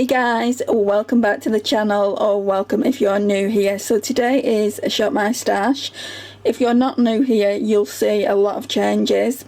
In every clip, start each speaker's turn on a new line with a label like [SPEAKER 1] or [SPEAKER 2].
[SPEAKER 1] Hey guys, welcome back to the channel, or welcome if you're new here. So today is a Shop My Stash. If you're not new here, you'll see a lot of changes.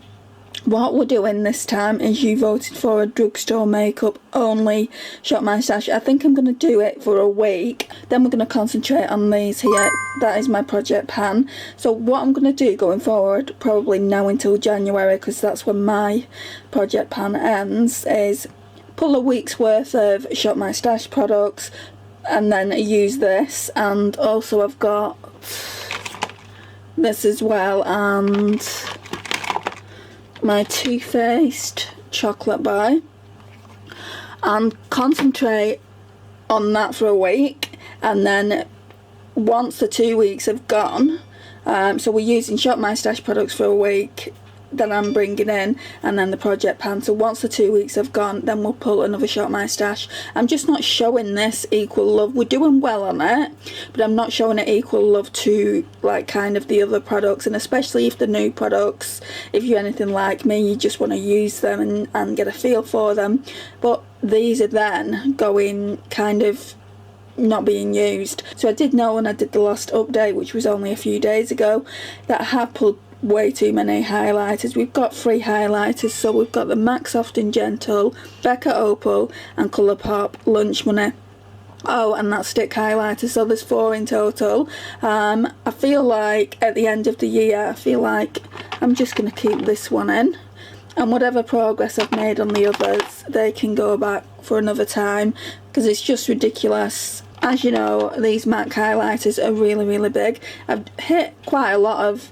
[SPEAKER 1] What we're doing this time is you voted for a drugstore makeup only Shop My Stash. I think I'm going to do it for a week, then we're going to concentrate on these here. That is my project pan. So what I'm going to do going forward, probably now until January, because that's when my project pan ends, is pull a week's worth of Shop My Stash products and then use this. And also I've got this as well, and my Too Faced chocolate bar, and concentrate on that for a week. And then once the 2 weeks have gone, so we're using Shop My Stash products for a week, then I'm bringing in, and then the project pan. So once the 2 weeks have gone, then we'll pull another Shop My Stash. I'm just not showing this equal love. We're doing well on it, but I'm not showing it equal love to like kind of the other products, and especially if the new products, if you're anything like me, you just want to use them and get a feel for them. But these are then going kind of not being used. So I did know when I did the last update, which was only a few days ago, that I have pulled way too many highlighters. We've got 3 highlighters, so we've got the MAC Soft and Gentle, Becca Opal and Colourpop Lunch Money. Oh, and that stick highlighter, so there's 4 in total. I feel like at the end of the year, I feel like I'm just going to keep this one in, and whatever progress I've made on the others, they can go back for another time, because it's just ridiculous. As you know, these MAC highlighters are really big. I've hit quite a lot of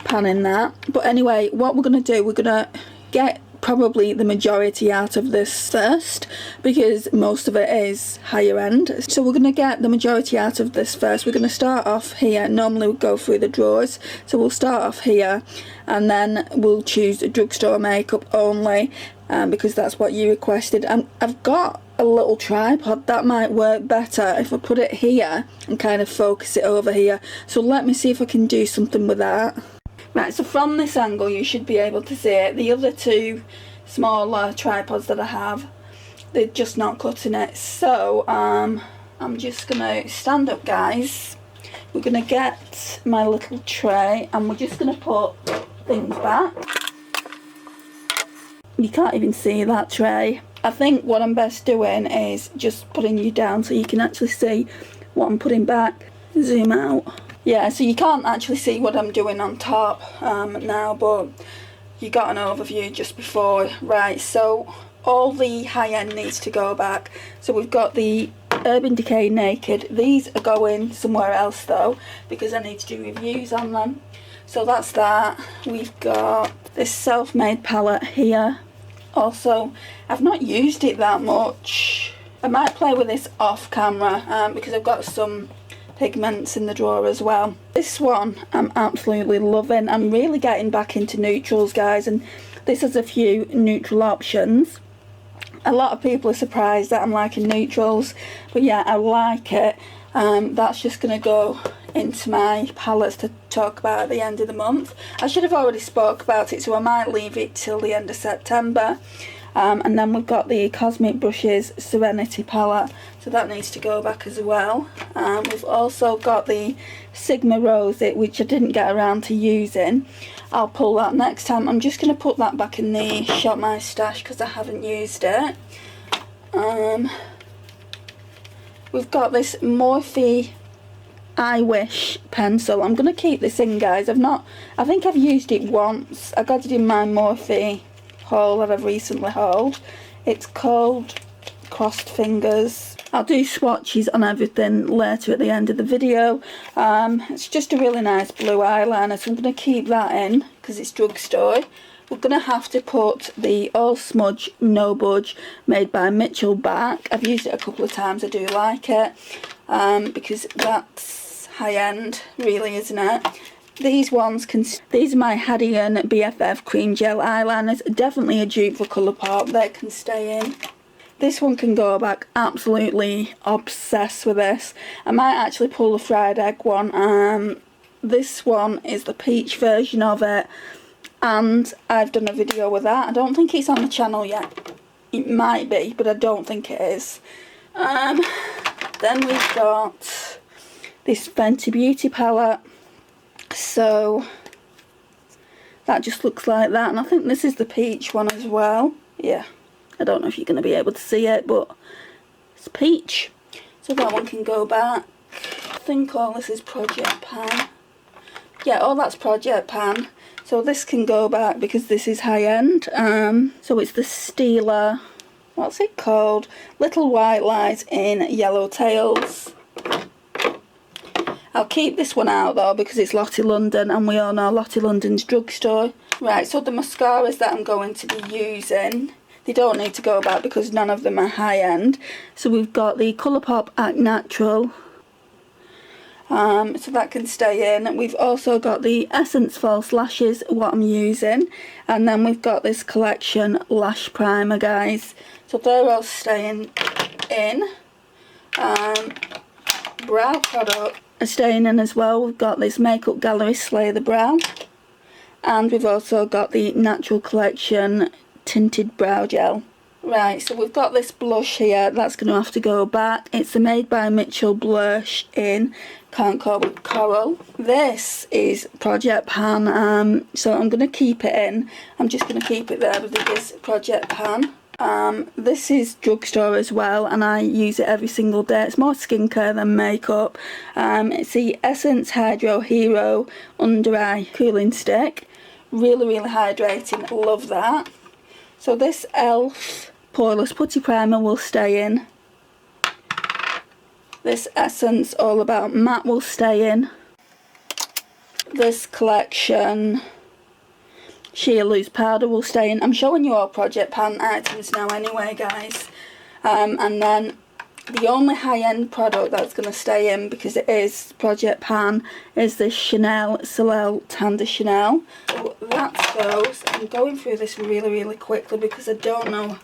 [SPEAKER 1] pan in that. But anyway, what we're going to do, we're going to get probably the majority out of this first, because most of it is higher end. So we're going to get the majority out of this first. We're going to start off here. Normally we go through the drawers, so we'll start off here, and then we'll choose a drugstore makeup only, because that's what you requested. I've got a little tripod that might work better if I put it here and kind of focus it over here. So let me see if I can do something with that. Right, so from this angle you should be able to see it. The other 2 smaller tripods that I have, they're just not cutting it. So I'm just gonna stand up, guys. We're gonna get my little tray and we're just gonna put things back. You can't even see that tray. I think what I'm best doing is just putting you down so you can actually see what I'm putting back. Zoom out. Yeah, so you can't actually see what I'm doing on top now, but you got an overview just before. Right, so all the high end needs to go back. So we've got the Urban Decay Naked. These are going somewhere else though, because I need to do reviews on them. So that's that. We've got this Self-Made palette here. Also, I've not used it that much. I might play with this off camera because I've got some pigments in the drawer as well. This one I'm absolutely loving. I'm really getting back into neutrals, guys, and this has a few neutral options. A lot of people are surprised that I'm liking neutrals, but yeah, I like it. That's just going to go into my palettes to talk about at the end of the month. I should have already spoke about it, so I might leave it till the end of September. And then we've got the Cosmic Brushes Serenity palette, so that needs to go back as well. We've also got the Sigma Rose, which I didn't get around to using. I'll pull that next time. I'm just going to put that back in the Shop My Stash because I haven't used it. We've got this Morphe I Wish pencil. I'm going to keep this in, guys. I think I've used it once. I got it in my Morphe haul that I've recently hauled. It's called Crossed Fingers. I'll do swatches on everything later at the end of the video. It's just a really nice blue eyeliner, so I'm going to keep that in because it's drugstore. We're going to have to put the All Smudge No Budge made by Mitchell back. I've used it a couple of times. I do like it because that's high end, really, isn't it? These are my Hadian BFF Cream Gel Eyeliners. Definitely a dupe for Colourpop. They can stay in. This one can go back. Absolutely obsessed with this. I might actually pull the fried egg one. This one is the peach version of it, and I've done a video with that. I don't think it's on the channel yet. It might be, but I don't think it is. Then we've got this Fenty Beauty palette. So that just looks like that, and I think this is the peach one as well. Yeah, I don't know if you're going to be able to see it, but it's peach. So that one can go back. I think all this is Project Pan. Yeah, all that's Project Pan. So this can go back because this is high end. So it's the Stila, what's it called? Little White Lies in Yellow Tails. I'll keep this one out though because it's Lottie London, and we all know Lottie London's drugstore. Right, so the mascaras that I'm going to be using, they don't need to go back because none of them are high end. So we've got the Colourpop Act Natural. So that can stay in. We've also got the Essence False Lashes, what I'm using. And then we've got this Collection Lash Primer, guys. So they're all staying in. Brow product are staying in as well. We've got this Makeup Gallery Slay the Brow. And we've also got the Natural Collection Tinted Brow Gel. Right, so we've got this blush here. That's going to have to go back. It's the Made by Mitchell blush in Can't Cope with Coral. This is Project Pan, so I'm going to keep it in. I'm just going to keep it there because it is Project Pan. This is Drugstore as well, and I use it every single day. It's more skincare than makeup. It's the Essence Hydro Hero Under Eye Cooling Stick. Really, really hydrating. Love that. So this e.l.f. Poreless Putty Primer will stay in. This Essence All About Matte will stay in. This Collection Sheer Loose Powder will stay in. I'm showing you all Project Pan items now anyway, guys. And then the only high-end product that's going to stay in, because it is Project Pan, is this Chanel Soleil Tan de Chanel. So that goes. I'm going through this really, really quickly because I don't know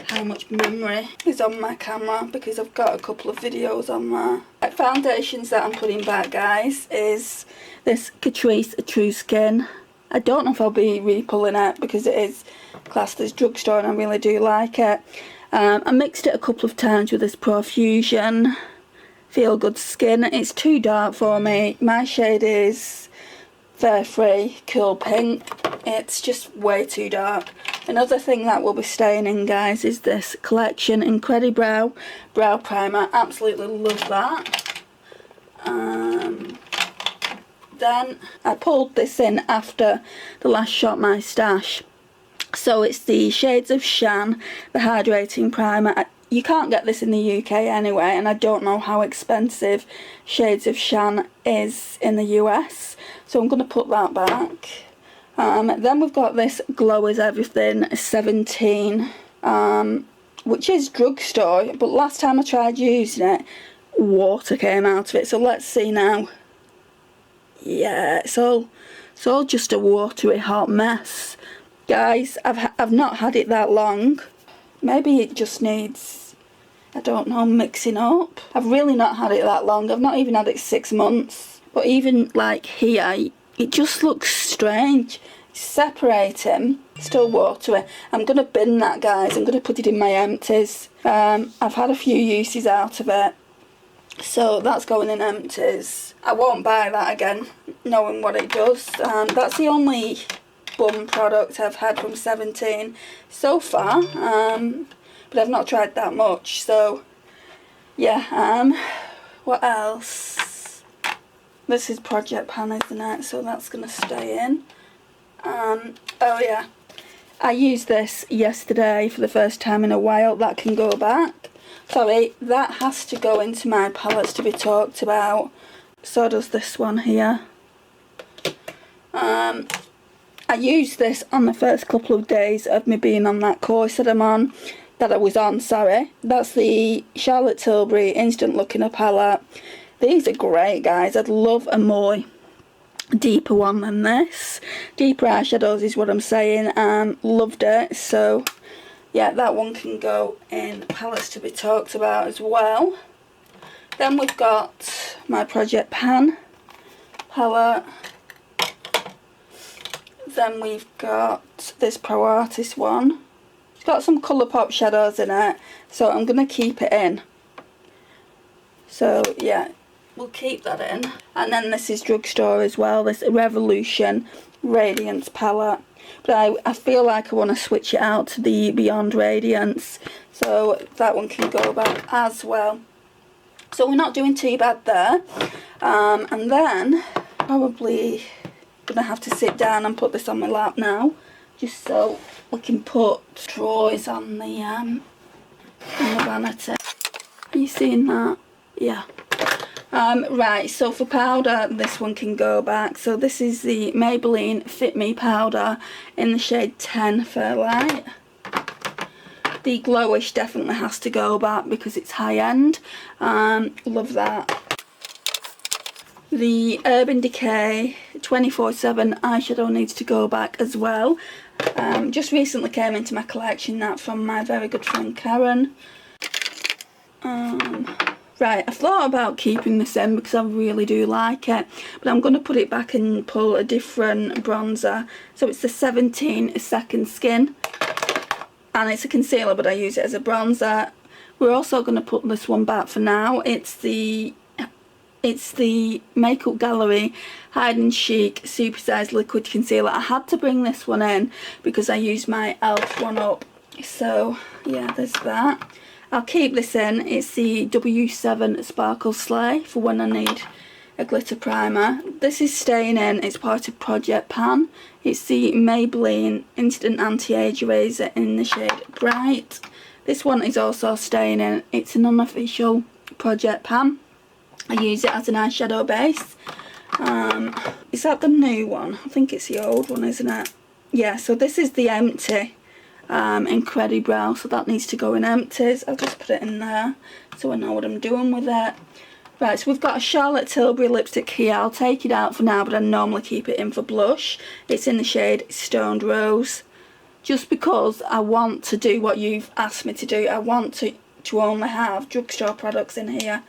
[SPEAKER 1] how much memory is on my camera because I've got a couple of videos on there. Foundations that I'm putting back, guys, is this Catrice True Skin. I don't know if I'll be re-pulling it because it is classed as drugstore and I really do like it. I mixed it a couple of times with this Profusion Feel Good Skin. It's too dark for me. My shade is Fair Free Cool Pink. It's just way too dark. Another thing that will be staying in, guys, is this Collection Incredibrow Brow Primer. Absolutely love that. Then I pulled this in after the last Shop My Stash. So it's the Shades of Shan, the Hydrating Primer. You can't get this in the UK anyway, and I don't know how expensive Shades of Shan is in the US. So I'm going to put that back. Then we've got this Glow Is Everything 17, which is drugstore, but last time I tried using it, water came out of it. So let's see now. Yeah, it's all just a watery hot mess. Guys, I've not had it that long. Maybe it just needs, I don't know, mixing up. I've really not had it that long. I've not even had it 6 months. But even like here, it just looks strange. It's separating, still watery. I'm going to bin that, guys. I'm going to put it in my empties. I've had a few uses out of it. So that's going in empties. I won't buy that again, knowing what it does. That's the only bum product I've had from 17 so far, but I've not tried that much. So yeah, what else? This is Project Pan, isn't it? So that's going to stay in. Oh yeah, I used this yesterday for the first time in a while. That can go back. Sorry, that has to go into my palettes to be talked about. So does this one here. I used this on the first couple of days of me being on that course that I was on, sorry. That's the Charlotte Tilbury Instant Looking Up palette. These are great, guys. I'd love a more deeper one than this. Deeper eyeshadows is what I'm saying. Loved it. So yeah, that one can go in palettes to be talked about as well. Then we've got my Project Pan palette. Then we've got this Pro Artist one. It's got some Colourpop shadows in it, so I'm going to keep it in. So yeah, we'll keep that in. And then this is Drugstore as well, this Revolution Radiance palette. But I feel like I want to switch it out to the Beyond Radiance, so that one can go back as well. So we're not doing too bad there. And then probably gonna have to sit down and put this on my lap now, just so we can put drawers on the vanity. Are you seeing that? Yeah. Right, so for powder, this one can go back. So this is the Maybelline Fit Me powder in the shade 10 Fairlight. The Glowish definitely has to go back because it's high end. Love that. The Urban Decay 24/7 eyeshadow needs to go back as well. Just recently came into my collection, that from my very good friend Karen. Right, I thought about keeping this in because I really do like it, but I'm going to put it back and pull a different bronzer. So it's the 17 Second Skin, and it's a concealer, but I use it as a bronzer. We're also going to put this one back for now. It's the Makeup Gallery Hide and Chic Supersized Liquid Concealer. I had to bring this one in because I used my e.l.f. one up. So yeah, there's that. I'll keep this in. It's the W7 Sparkle Slay for when I need a glitter primer. This is staying in. It's part of Project Pan. It's the Maybelline Instant Anti-Age Eraser in the shade Bright. This one is also staying in. It's an unofficial Project Pan. I use it as an eyeshadow base. Is that the new one? I think it's the old one, isn't it? Yeah, so this is the empty Incredibrow, so that needs to go in empties. I'll just put it in there so I know what I'm doing with it. Right, so we've got a Charlotte Tilbury lipstick here. I'll take it out for now, but I normally keep it in for blush. It's in the shade Stoned Rose. Just because I want to do what you've asked me to do. I want to only have drugstore products in here.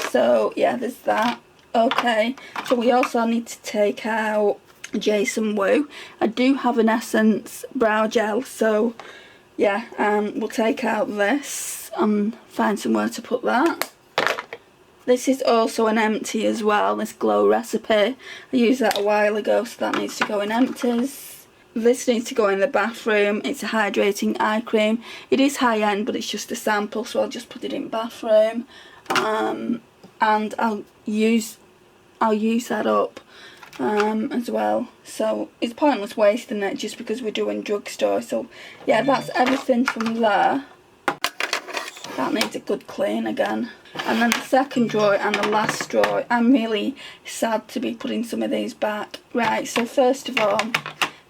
[SPEAKER 1] So yeah, there's that. Okay, so we also need to take out Jason Wu. I do have an Essence brow gel, so yeah, we'll take out this and find somewhere to put that. This is also an empty as well, this Glow Recipe. I used that a while ago, so that needs to go in empties. This needs to go in the bathroom. It's a hydrating eye cream. It is high end, but it's just a sample, so I'll just put it in bathroom. And I'll use that up as well, so it's pointless wasting it just because we're doing drugstore. So yeah, that's everything from there. That needs a good clean again. And then the second drawer and the last drawer, I'm really sad to be putting some of these back. Right, so first of all,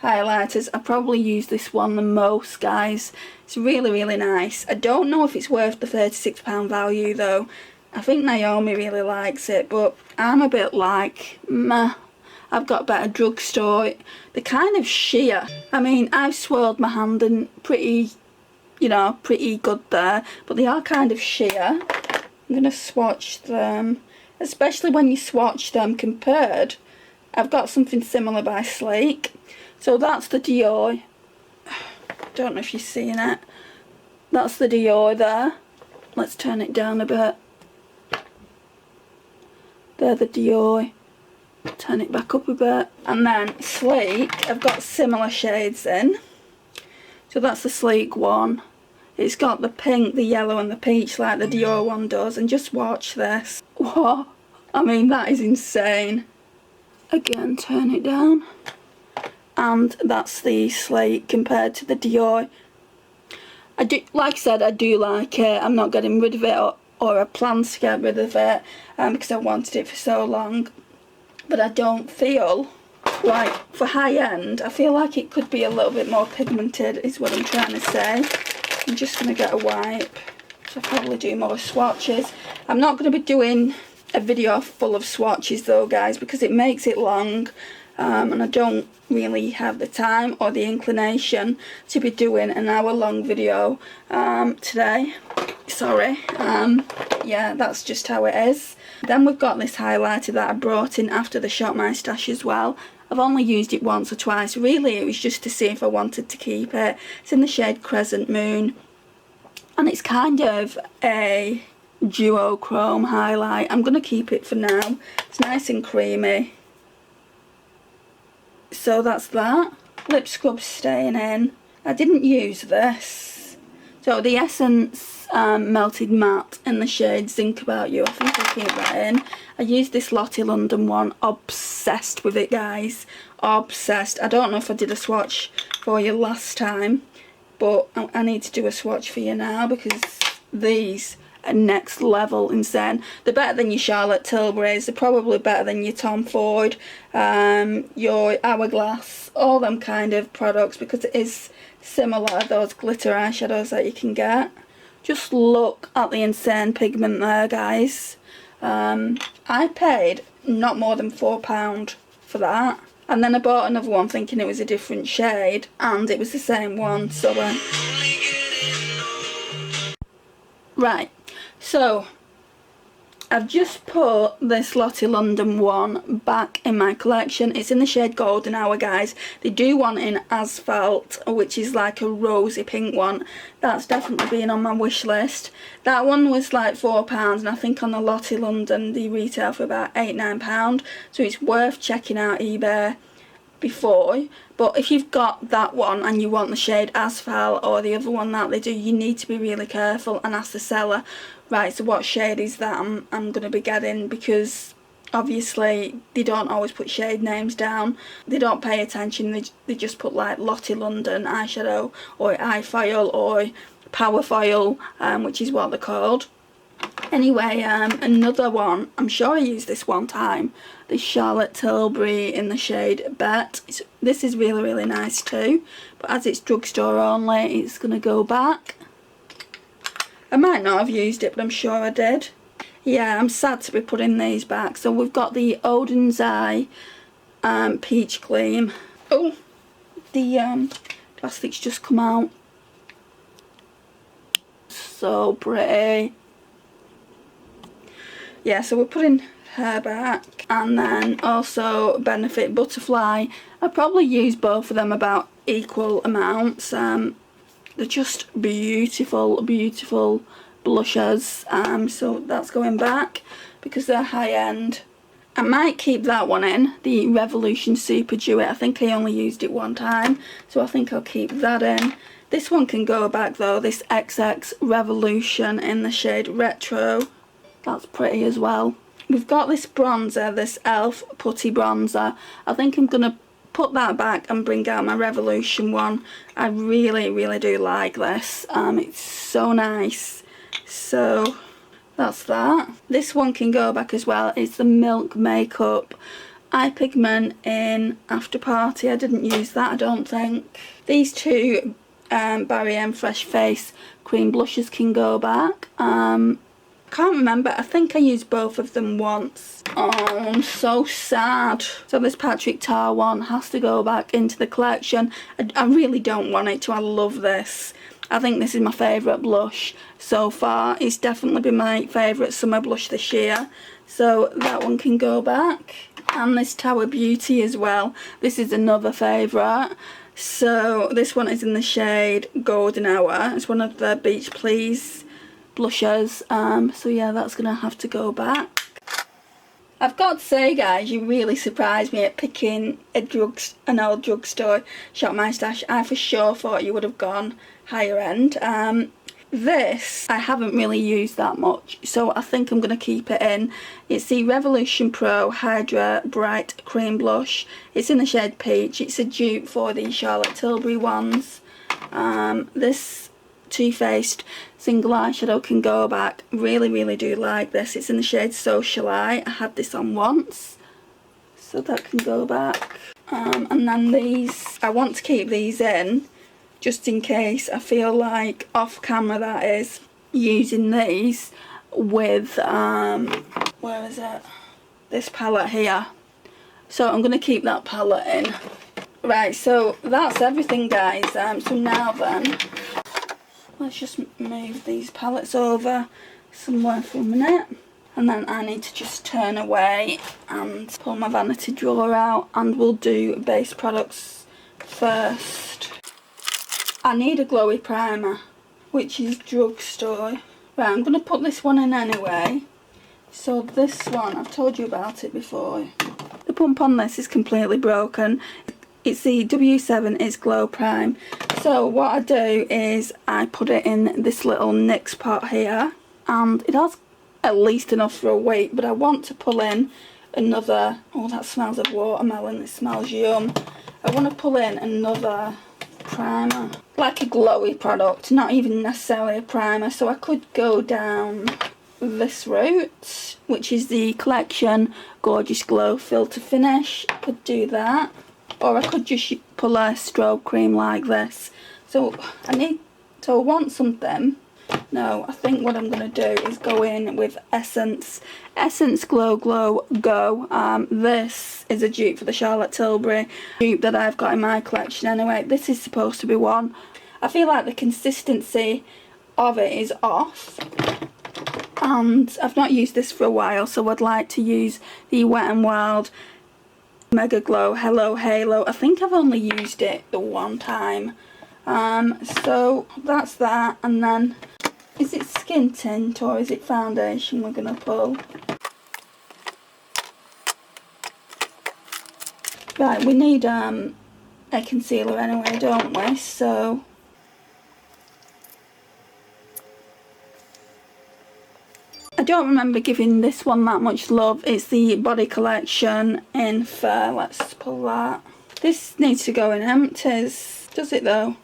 [SPEAKER 1] highlighters. I probably use this one the most, guys. It's really, really nice. I don't know if it's worth the £36 value though. I think Naomi really likes it, but I'm a bit like, meh. I've got better drugstore. They're kind of sheer. I mean, I've swirled my hand and pretty, you know, pretty good there, but they are kind of sheer. I'm going to swatch them, especially when you swatch them compared. I've got something similar by Sleek. So that's the Dior. Don't know if you're seeing it. That's the Dior there. Let's turn it down a bit. They're the Dior. Turn it back up a bit. And then Sleek, I've got similar shades in. So that's the Sleek one. It's got the pink, the yellow and the peach like the Dior one does. And just watch this. What? I mean, that is insane. Again, turn it down. And that's the Sleek compared to the Dior. I do, like I said, I do like it. I'm not getting rid of it, or I plan to get rid of it because I wanted it for so long. But I don't feel like, for high end, I feel like it could be a little bit more pigmented is what I'm trying to say. I'm just going to get a wipe. So I'll probably do more swatches. I'm not going to be doing a video full of swatches though, guys, because it makes it long. And I don't really have the time or the inclination to be doing an hour-long video today. Sorry. Yeah, that's just how it is. Then we've got this highlighter that I brought in after the Shop My Stash as well. I've only used it once or twice. Really, it was just to see if I wanted to keep it. It's in the shade Crescent Moon. And it's kind of a duochrome highlight. I'm going to keep it for now. It's nice and creamy. So that's that. Lip scrub staying in. I didn't use this. So the Essence Melted Matte in the shade Think About You. I think I'll keep that in. I used this Lottie London one. Obsessed with it, guys. Obsessed. I don't know if I did a swatch for you last time, but I need to do a swatch for you now because these are next level insane. They're better than your Charlotte Tilbury's. They're probably better than your Tom Ford, your Hourglass, all them kind of products, because it is similar, those glitter eyeshadows that you can get. Just look at the insane pigment there, guys. I paid not more than £4 for that. And then I bought another one thinking it was a different shade, and it was the same one. So right, so I've just put this Lottie London one back in my collection. It's in the shade Golden Hour, guys. They do one in Asphalt, which is like a rosy pink one. That's definitely been on my wish list. That one was like £4, and I think on the Lottie London they retail for about £8–9. So it's worth checking out eBay before. But if you've got that one and you want the shade Asphalt or the other one that they do, you need to be really careful and ask the seller, right, so what shade is that I'm going to be getting, because obviously they don't always put shade names down. They don't pay attention. They just put like Lottie London eyeshadow or eye foil or power foil, which is what they're called. Anyway, another one, I'm sure I used this one time, the Charlotte Tilbury in the shade Bet. This is really, really nice too, but as it's drugstore only, it's going to go back. I might not have used it, but I'm sure I did. Yeah, I'm sad to be putting these back. So we've got the Oden's Eye Peach Gleam. Oh, the plastic's just come out. So pretty. Yeah, so we're putting her back. And then also Benefit Butterfly. I probably use both of them about equal amounts. They're just beautiful, beautiful blushers. So that's going back because they're high end. I might keep that one in, the Revolution Super Duet. I think I only used it one time, so I think I'll keep that in. This one can go back though, this XX Revolution in the shade Retro. That's pretty as well. We've got this bronzer, this e.l.f. putty bronzer. I think I'm going to put that back and bring out my Revolution one. I really, really do like this. It's so nice. So that's that. This one can go back as well. It's the Milk Makeup Eye Pigment in After Party. I didn't use that, I don't think. These two Barry M Fresh Face cream blushes can go back. Can't remember, I think I used both of them once. Oh, I'm so sad. So this Patrick Tar one has to go back into the collection. I really don't want it to. I love this. I think this is my favourite blush so far. It's definitely been my favourite summer blush this year. So that one can go back. And this Tower Beauty as well. This is another favourite. So this one is in the shade Golden Hour. It's one of the Beach Please blushers. So yeah, that's gonna have to go back. I've got to say, guys, you really surprised me at picking an old drugstore Shop My Stash. I for sure thought you would have gone higher end. This I haven't really used that much, so I think I'm going to keep it in. It's the Revolution Pro Hydra Bright Cream Blush. It's in the shade Peach. It's a dupe for the Charlotte Tilbury ones. This Too Faced single eyeshadow can go back. Really, really do like this. It's in the shade Socialite. I had this on once, so that can go back. And then these, I want to keep these in just in case I feel like off camera, that is, using these with where is it, this palette here. So I'm going to keep that palette in. Right, so that's everything, guys. So now then, let's just move these palettes over somewhere for a minute. And then I need to just turn away and pull my vanity drawer out, and we'll do base products first. I need a glowy primer, which is Drugstore. Where Right, I'm going to put this one in anyway. So this one, I've told you about it before. The pump on this is completely broken. It's the W7, it's Glow Prime. So what I do is I put it in this little NYX pot here. And it has at least enough for a week, but I want to pull in another... Oh, that smells of watermelon, it smells yum. I want to pull in another primer. Like a glowy product, not even necessarily a primer. So I could go down this route, which is the Collection Gorgeous Glow Filter Finish. I could do that, or I could just pull a strobe cream like this. So I want something. No, I think what I'm going to do is go in with Essence Glow Go. This is a dupe for the Charlotte Tilbury dupe that I've got in my collection anyway. This is supposed to be one. I feel like the consistency of it is off. And I've not used this for a while, so I'd like to use the Wet n Wild Mega Glow Hello Halo. I think I've only used it the one time. So that's that, and then is it skin tint or is it foundation we're going to pull? Right, we need a concealer anyway, don't we? So I don't remember giving this one that much love. It's the Body Collection in Fair. Let's pull that. This needs to go in empties. Does it though?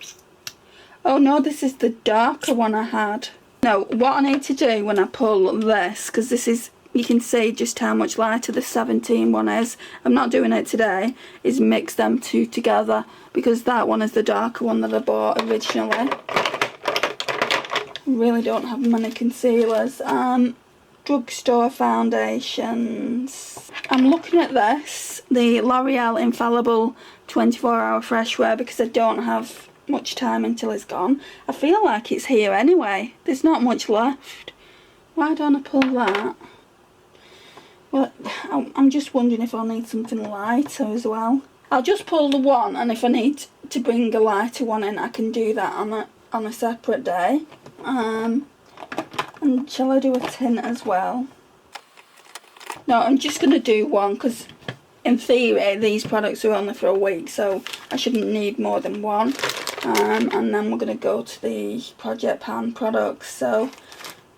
[SPEAKER 1] Oh no, this is the darker one I had. No, what I need to do when I pull this, because this is, you can see just how much lighter the 17 one is. I'm not doing it today, is mix them two together, because that one is the darker one that I bought originally. Really don't have many concealers. Drugstore foundations. I'm looking at this, the L'Oreal Infallible 24-hour fresh wear, because I don't have much time until it's gone. I feel like it's here anyway. There's not much left. Why don't I pull that? Well, I'm just wondering if I'll need something lighter as well. I'll just pull the one, and if I need to bring a lighter one in, I can do that on a separate day. And shall I do a tint as well? No, I'm just going to do one, because in theory these products are only for a week, so I shouldn't need more than one. And then we're going to go to the Project Pan products. So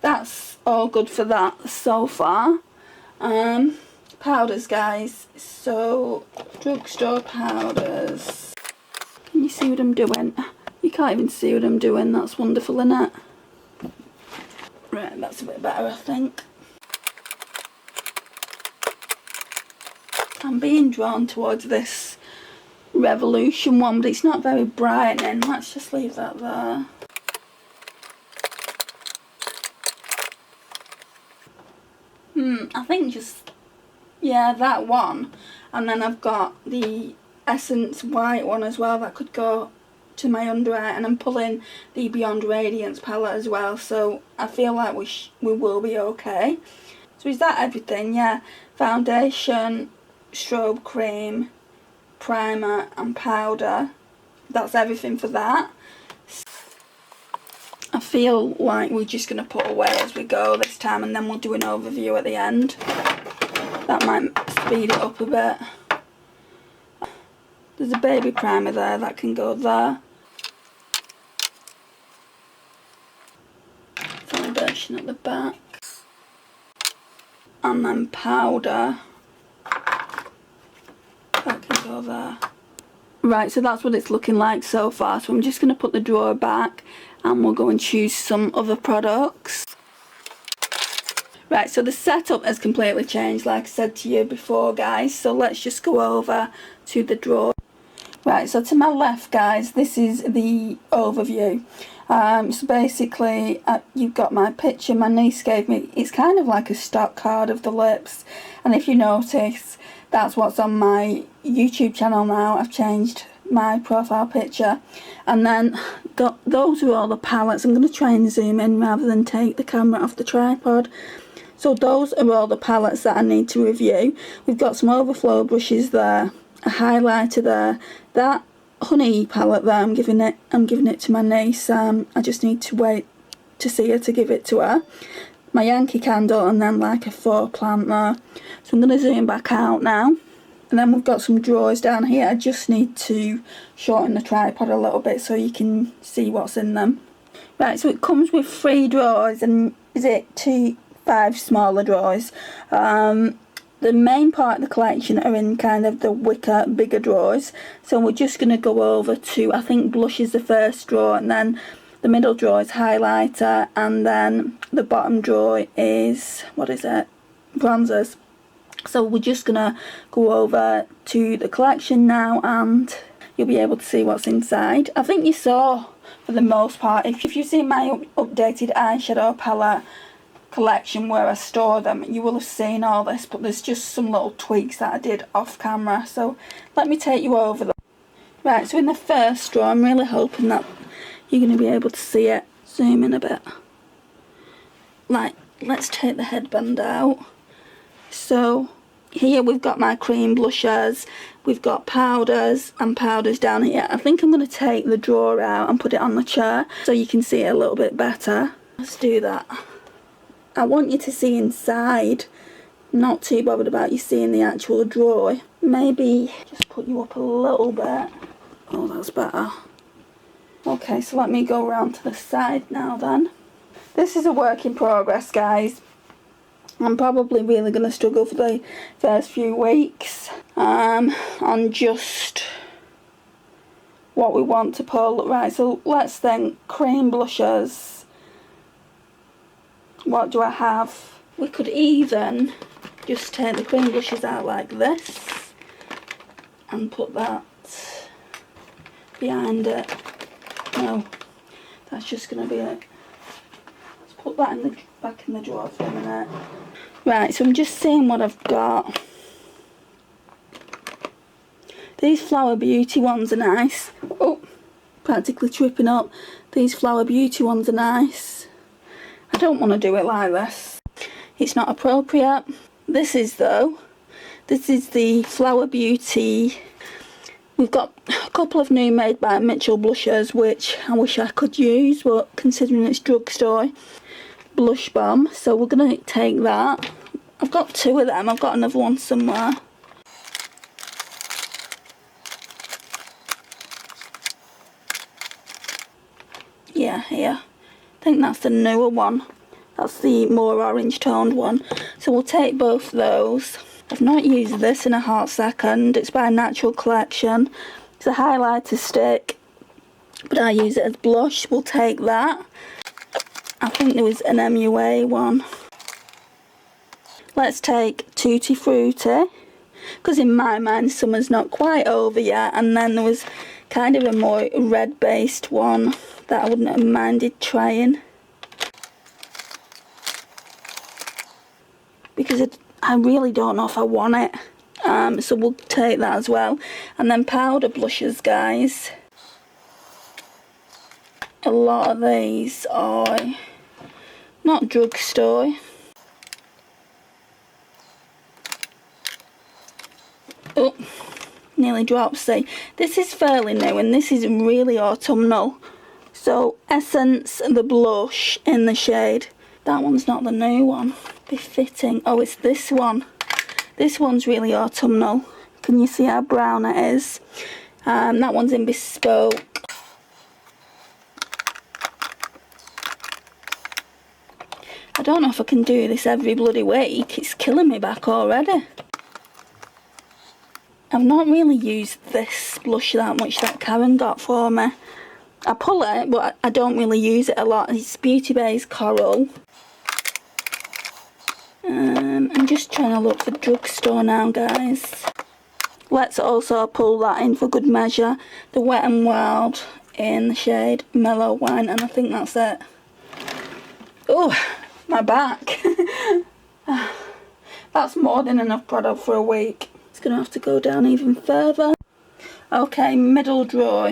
[SPEAKER 1] that's all good for that so far. Powders, guys. So Drugstore powders. Can you see what I'm doing? You can't even see what I'm doing. That's wonderful, isn't it? Right, that's a bit better, I think. I'm being drawn towards this Revolution one, but it's not very brightening. Let's just leave that there. I think just, yeah, that one. And then I've got the Essence white one as well that could go to my under eye, and I'm pulling the Beyond Radiance palette as well, so I feel like we will be okay. So is that everything? Yeah, foundation, strobe cream, primer and powder. That's everything for that. I feel like we're just going to put away as we go this time, and then we'll do an overview at the end. That might speed it up a bit. There's a baby primer there that can go there. Foundation at the back. And then powder. That can go there. Right, so that's what it's looking like so far. So I'm just going to put the drawer back and we'll go and choose some other products. Right, so the setup has completely changed, like I said to you before, guys. So let's just go over to the drawer. Right, so to my left, guys, this is the overview. So basically, you've got my picture my niece gave me. It's kind of like a stock card of the lips. And if you notice, that's what's on my YouTube channel now. I've changed my profile picture. And then those are all the palettes. I'm going to try and zoom in rather than take the camera off the tripod. So those are all the palettes that I need to review. We've got some overflow brushes there, a highlighter there. That honey palette there, I'm giving it to my niece. I just need to wait to see her to give it to her. My Yankee candle and then like a faux plant there. So I'm going to zoom back out now. And then we've got some drawers down here. I just need to shorten the tripod a little bit so you can see what's in them. Right, so it comes with 3 drawers and is it 5 smaller drawers. The main part of the collection are in kind of the wicker bigger drawers. So we're just going to go over to, I think blush is the first drawer, and then the middle drawer is highlighter, and then the bottom drawer is, what is it? Bronzers. So we're just going to go over to the collection now and you'll be able to see what's inside. I think you saw, for the most part, if you've seen my updated eyeshadow palette collection where I store them, you will have seen all this, but there's just some little tweaks that I did off camera. So let me take you over them. Right, so in the first drawer, I'm really hoping that you're going to be able to see it. Zoom in a bit. Like, let's take the headband out. So here we've got my cream blushers, we've got powders and powders down here. I think I'm going to take the drawer out and put it on the chair so you can see it a little bit better. Let's do that. I want you to see inside, not too bothered about you seeing the actual drawer. Maybe just put you up a little bit. Oh, that's better. Okay, so let me go around to the side now then. This is a work in progress, guys. I'm probably really going to struggle for the first few weeks on just what we want to pull. Right, so let's think. Cream blushers. What do I have? We could even just take the cream blushes out like this and put that behind it. No, that's just going to be it. Let's put that in back in the drawer for a minute. Right, so I'm just seeing what I've got. These Flower Beauty ones are nice. Oh, practically tripping up. These Flower Beauty ones are nice. I don't want to do it like this. It's not appropriate. This is though. This is the Flower Beauty. We've got a couple of new Made by Mitchell blushers, which I wish I could use, but considering it's drugstore, blush bomb. So we're going to take that. I've got 2 of them. I've got another one somewhere. Yeah, here. I think that's the newer one. That's the more orange toned one. So we'll take both those. I've not used this in a hot second. It's by Natural Collection. It's a highlighter stick, but I use it as blush. We'll take that. I think there was an MUA one. Let's take Tutti Frutti, because in my mind summer's not quite over yet. And then there was kind of a more red based one that I wouldn't have minded trying, because I really don't know if I want it. So we'll take that as well. And then powder blushes, guys. A lot of these are not drugstore. Oh, nearly dropped. See, this is fairly new and this is really autumnal. So Essence, the blush in the shade. That one's not the new one. Befitting. Oh, it's this one. This one's really autumnal. Can you see how brown it is? That one's in Bespoke. I don't know if I can do this every bloody week. It's killing me back already. I've not really used this blush that much that Karen got for me. I pull it, but I don't really use it a lot. It's Beauty Bay's Coral. I'm just trying to look for drugstore now, guys. Let's also pull that in for good measure. The Wet n Wild in the shade Mellow Wine, and I think that's it. Oh, my back. That's more than enough product for a week. It's going to have to go down even further. Okay, middle drawer.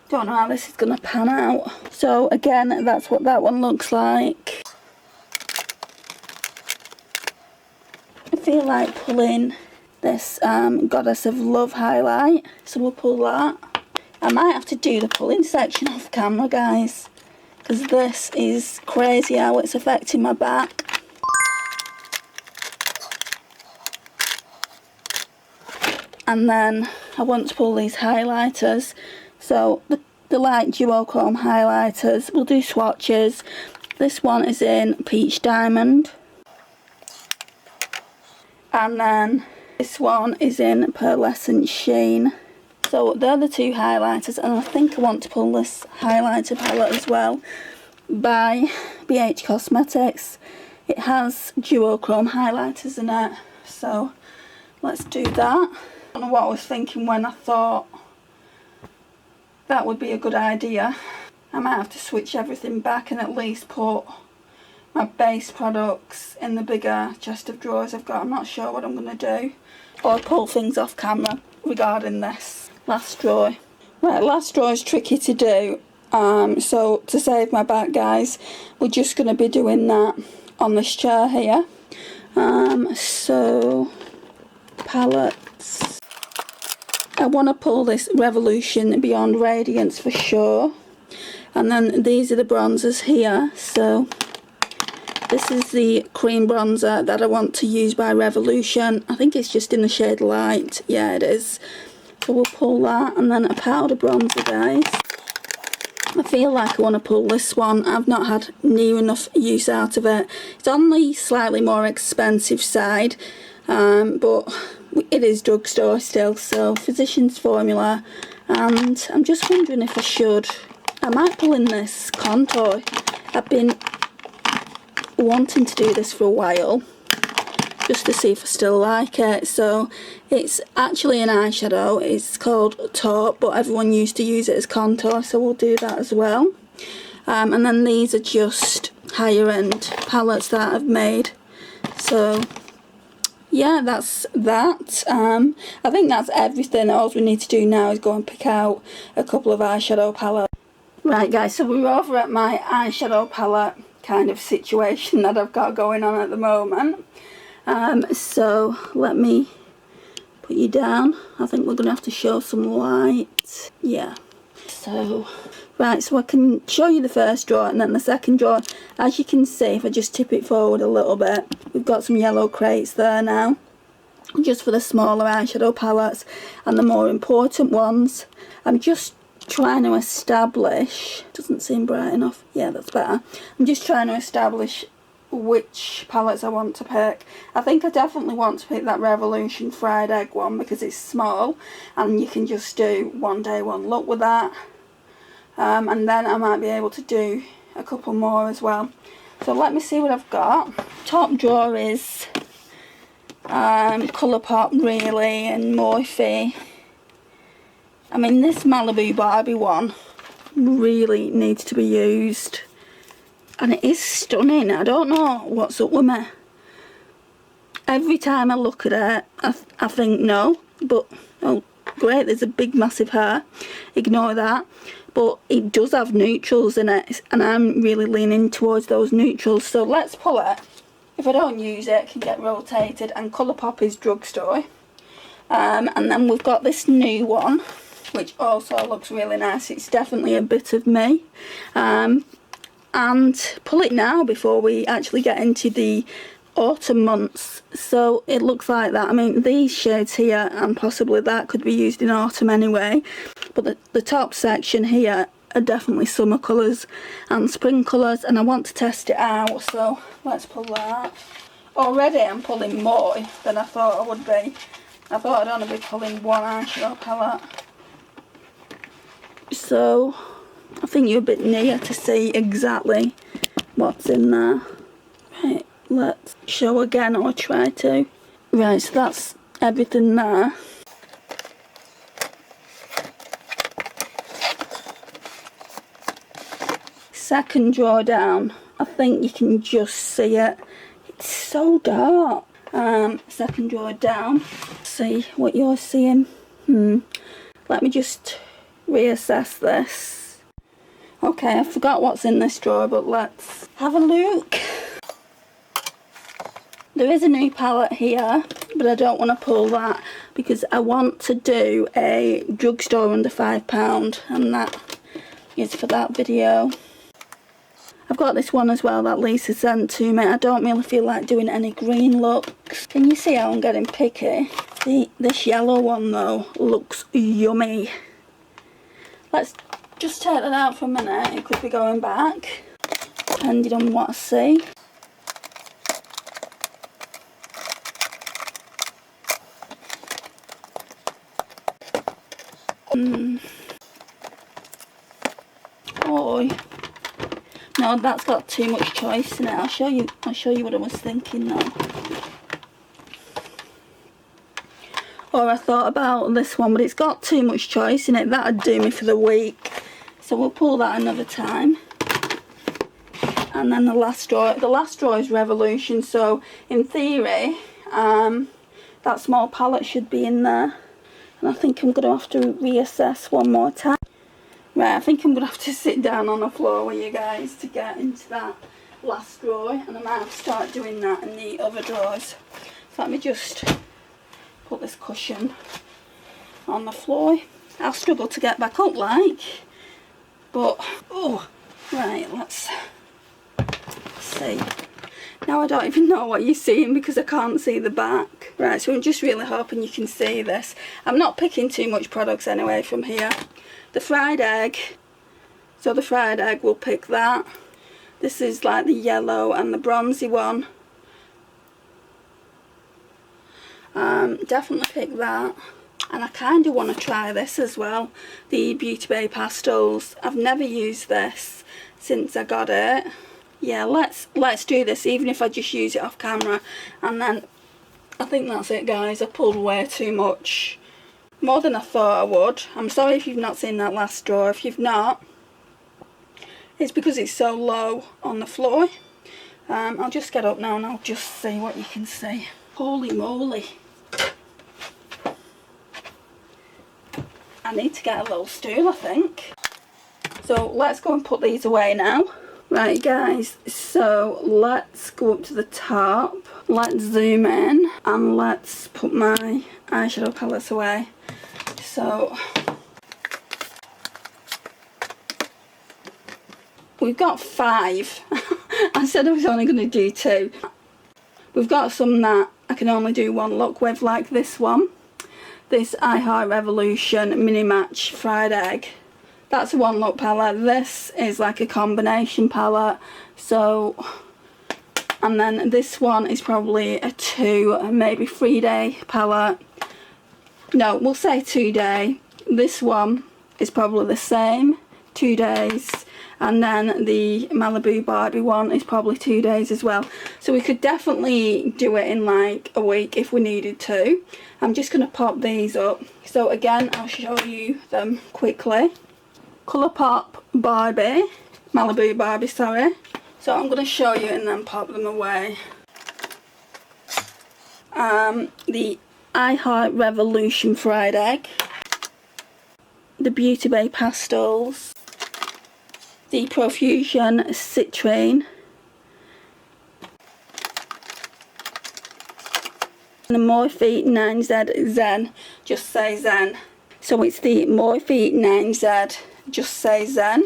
[SPEAKER 1] Don't know how this is going to pan out. So again, that's what that one looks like. I feel like pulling this Goddess of Love highlight. So we'll pull that. I might have to do the pulling section off camera, guys. because this is crazy how it's affecting my back. And then I want to pull these highlighters. So the light duochrome highlighters, we'll do swatches. This one is in Peach Diamond. And then this one is in Pearlescent Sheen. So they're the two highlighters, and I think I want to pull this highlighter palette as well by BH Cosmetics. It has duochrome highlighters in it, so let's do that. I don't know what I was thinking when I thought that would be a good idea. I might have to switch everything back and at least put my base products in the bigger chest of drawers I've got. I'm not sure what I'm going to do. Or pull things off camera regarding this last drawer. Right, last drawer is tricky to do. So to save my back, guys, we're just going to be doing that on this chair here. So palettes. I want to pull this Revolution Beyond Radiance for sure. And then these are the bronzers here. So this is the cream bronzer that I want to use by Revolution. I think it's just in the shade Light. Yeah, it is. So we'll pull that. And then a powder bronzer, guys. I feel like I want to pull this one. I've not had near enough use out of it. It's on the slightly more expensive side. But it is drugstore still. So Physicians Formula. And I'm just wondering if I might pull in this contour. I've been wanting to do this for a while just to see if I still like it. So it's actually an eyeshadow. It's called Taupe, but everyone used to use it as contour, so we'll do that as well. And then these are just higher end palettes that I've made. So yeah, that's that. I think that's everything. All we need to do now is go and pick out a couple of eyeshadow palettes. Right guys, so we're over at my eyeshadow palette kind of situation that I've got going on at the moment. So let me put you down. I think we're going to have to show some light. Yeah. So, right, so I can show you the first drawer and then the second drawer. As you can see, if I just tip it forward a little bit, we've got some yellow crates there now. Just for the smaller eyeshadow palettes and the more important ones. I'm just trying to establish, doesn't seem bright enough, yeah, that's better. I'm just trying to establish which palettes I want to pick. I think I definitely want to pick that Revolution Fried Egg one because it's small and you can just do one day one look with that. And then I might be able to do a couple more as well. So let me see what I've got. Top drawer is Colourpop really and Morphe. I mean, this Malibu Barbie one really needs to be used. And it is stunning. I don't know what's up with me. Every time I look at it, I think no. But, oh, great, there's a big massive hair. Ignore that. But it does have neutrals in it. And I'm really leaning towards those neutrals. So let's pull it. If I don't use it, it can get rotated. And Colourpop is Drugstore. And then we've got this new one, which also looks really nice. It's definitely a bit of me. And pull it now before we actually get into the autumn months. So it looks like that. I mean, these shades here and possibly that could be used in autumn anyway. But the top section here are definitely summer colours and spring colours, and I want to test it out. So let's pull that. Already I'm pulling more than I thought I would be. I thought I'd only be pulling one eyeshadow palette. So I think you're a bit near to see exactly what's in there. Right, let's show again, or try to. Right, so that's everything there. Second drawer down, I think you can just see it. It's so dark. Second drawer down. See what you're seeing. Let me just reassess this. Okay, I forgot what's in this drawer, but let's have a look. There is a new palette here, but I don't want to pull that because I want to do a drugstore under £5, and that is for that video. I've got this one as well that Lisa sent to me. I don't really feel like doing any green looks. Can you see how I'm getting picky? This yellow one though looks yummy. Let's just take that out for a minute. It could be going back, depending on what I see. Oh no, that's got too much choice in it. I'll show you what I was thinking now. Or I thought about this one, but it's got too much choice in it. That'd do me for the week. So we'll pull that another time. And then the last drawer is Revolution. So in theory, that small palette should be in there. And I think I'm going to have to reassess one more time. Right, I think I'm going to have to sit down on the floor with you guys to get into that last drawer. And I might have to start doing that in the other drawers. So let me just put this cushion on the floor. I'll struggle to get back up like. But, oh, right, let's see. Now I don't even know what you're seeing because I can't see the back. Right, so I'm just really hoping you can see this. I'm not picking too much products anyway from here. The fried egg, so the fried egg, we'll pick that. This is like the yellow and the bronzy one. Definitely pick that. And I kind of want to try this as well, the Beauty Bay Pastels. I've never used this since I got it. Yeah, let's do this, even if I just use it off camera. And then I think that's it, guys. I pulled way too much, more than I thought I would. I'm sorry if you've not seen that last drawer. If you've not, it's because it's so low on the floor. I'll just get up now and I'll just see what you can see. Holy moly. I need to get a little stool, I think. So let's go and put these away now. Right guys, so let's go up to the top. Let's zoom in and let's put my eyeshadow palettes away. So we've got 5. I said I was only going to do 2. We've got some that I can only do 1 look with, like this one. This I Heart Revolution Mini Match Fried Egg. That's a 1 look palette. This is like a combination palette. So, and then this one is probably a 2, maybe 3 day palette. No, we'll say 2 day. This one is probably the same, 2 days. And then the Malibu Barbie one is probably 2 days as well. So we could definitely do it in like a week if we needed to. I'm just going to pop these up. So again, I'll show you them quickly. Colourpop Barbie, Malibu Barbie, sorry. So I'm going to show you and then pop them away. The I Heart Revolution Fried Egg. The Beauty Bay Pastels. The Profusion Citrine. And the Morphe 9Z Zen, just say Zen. So it's the Morphe 9Z, just say Zen.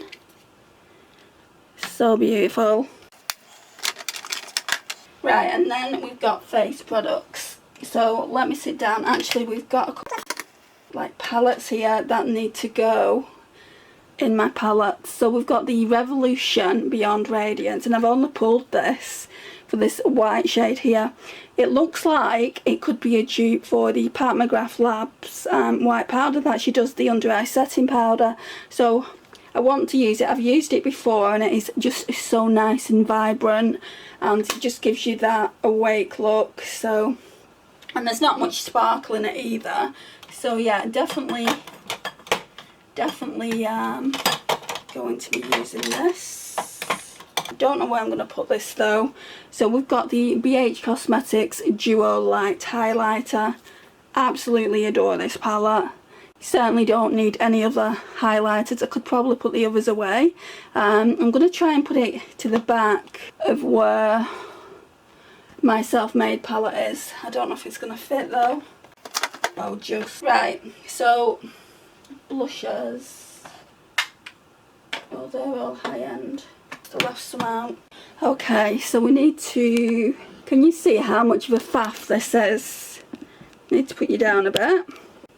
[SPEAKER 1] So beautiful. Right, and then we've got face products. So let me sit down. Actually, we've got a couple like palettes here that need to go in my palette. So we've got the Revolution Beyond Radiance, and I've only pulled this for this white shade here. It looks like it could be a dupe for the Pat McGrath Labs white powder that she does, the under eye setting powder. So I want to use it. I've used it before and it is just so nice and vibrant, and it just gives you that awake look. So, and there's not much sparkle in it either. So yeah, definitely going to be using this. I don't know where I'm going to put this though. So we've got the BH Cosmetics Duo Light Highlighter. Absolutely adore this palette. You certainly don't need any other highlighters. I could probably put the others away. I'm going to try and put it to the back of where my self-made palette is. I don't know if it's going to fit though. Oh, just right. So blushers. Oh, they're all high-end. must have left some out. Okay, so we need to, can you see how much of a faff this is? Need to put you down a bit.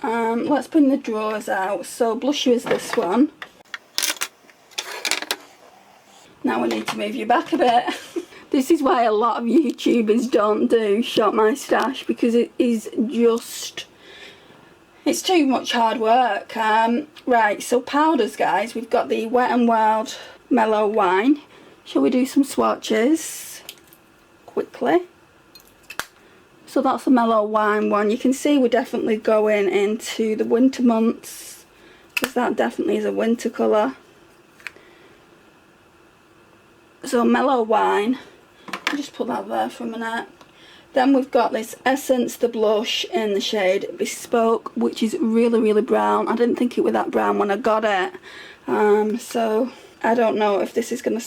[SPEAKER 1] Let's bring the drawers out. So blusher is this one. Now we need to move you back a bit. This is why a lot of YouTubers don't do Shop My Stash, because it is just, it's too much hard work. Right, so powders, guys. We've got the Wet n Wild Mellow Wine. Shall we do some swatches quickly? So that's the Mellow Wine one. You can see we're definitely going into the winter months, because that definitely is a winter colour. So Mellow Wine, I'll just put that there for a minute. Then we've got this Essence, the blush in the shade Bespoke, which is really, really brown. I didn't think it was that brown when I got it. So I don't know if this is going to...